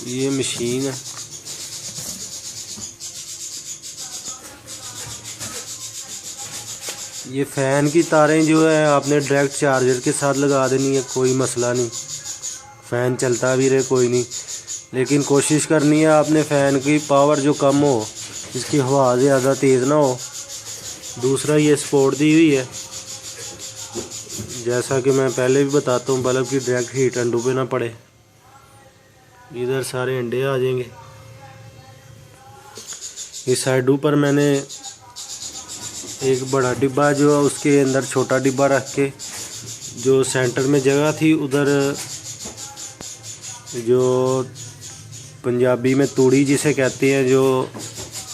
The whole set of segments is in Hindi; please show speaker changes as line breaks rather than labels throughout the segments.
ये मशीन है, ये फ़ैन की तारें जो है आपने डायरेक्ट चार्जर के साथ लगा देनी है, कोई मसला नहीं, फ़ैन चलता भी रहे कोई नहीं। लेकिन कोशिश करनी है आपने फ़ैन की पावर जो कम हो, इसकी हवा ज़्यादा तेज़ ना हो। दूसरा ये सपोर्ट दी हुई है, जैसा कि मैं पहले भी बताता हूँ, बल्ब की डायरेक्ट हीट अंडों पे ना पड़े। इधर सारे अंडे आ जाएंगे। इस साइडों पर मैंने एक बड़ा डिब्बा जो है उसके अंदर छोटा डिब्बा रख के, जो सेंटर में जगह थी उधर जो पंजाबी में तूड़ी जिसे कहते हैं, जो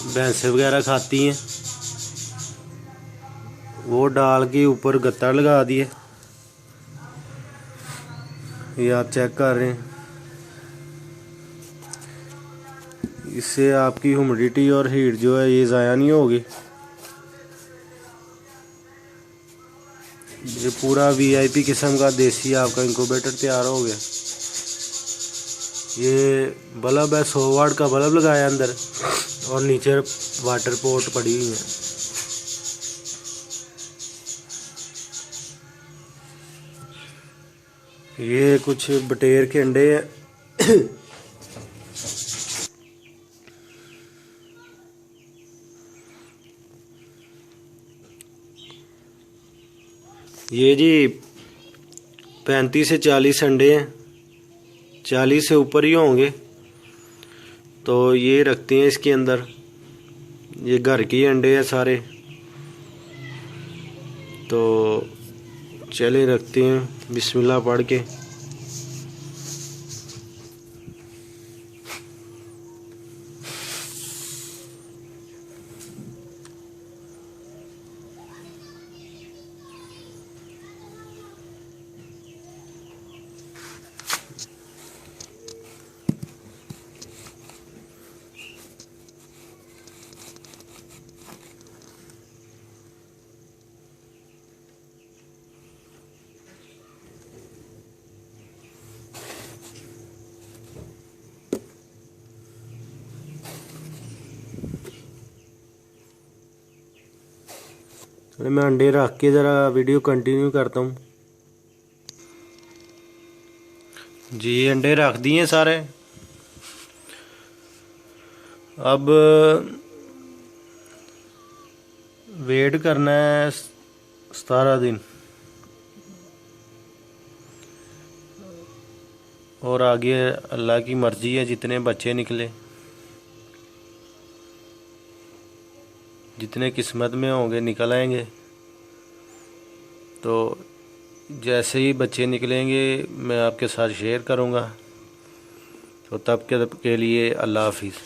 भैंसें वगैरह खाती हैं, वो डाल के ऊपर गत्ता लगा दिए। ये आप चेक कर रहे हैं, इससे आपकी ह्यूमिडिटी और हीट जो है ये ज़ाया नहीं होगी। ये पूरा वीआईपी किस्म का देसी आपका इंक्यूबेटर तैयार हो गया। ये बल्ब है, 100 वाट का बल्ब लगाया अंदर, और नीचे वाटर पोर्ट पड़ी हुई है। ये कुछ बटेर के अंडे हैं। ये जी 35 से 40 अंडे हैं, 40 से ऊपर ही होंगे। तो ये रखते हैं इसके अंदर, ये घर के अंडे हैं सारे। तो चले रखते हैं बिस्मिल्लाह पढ़ के। मैं अंडे रख के ज़रा वीडियो कंटिन्यू करता हूँ जी। अंडे रख दिए सारे। अब वेट करना है 17 दिन, और आगे अल्लाह की मर्ज़ी है, जितने बच्चे निकले, जितने किस्मत में होंगे निकल आएंगे। तो जैसे ही बच्चे निकलेंगे मैं आपके साथ शेयर करूँगा। तो तब के लिए अल्लाह हाफिज़।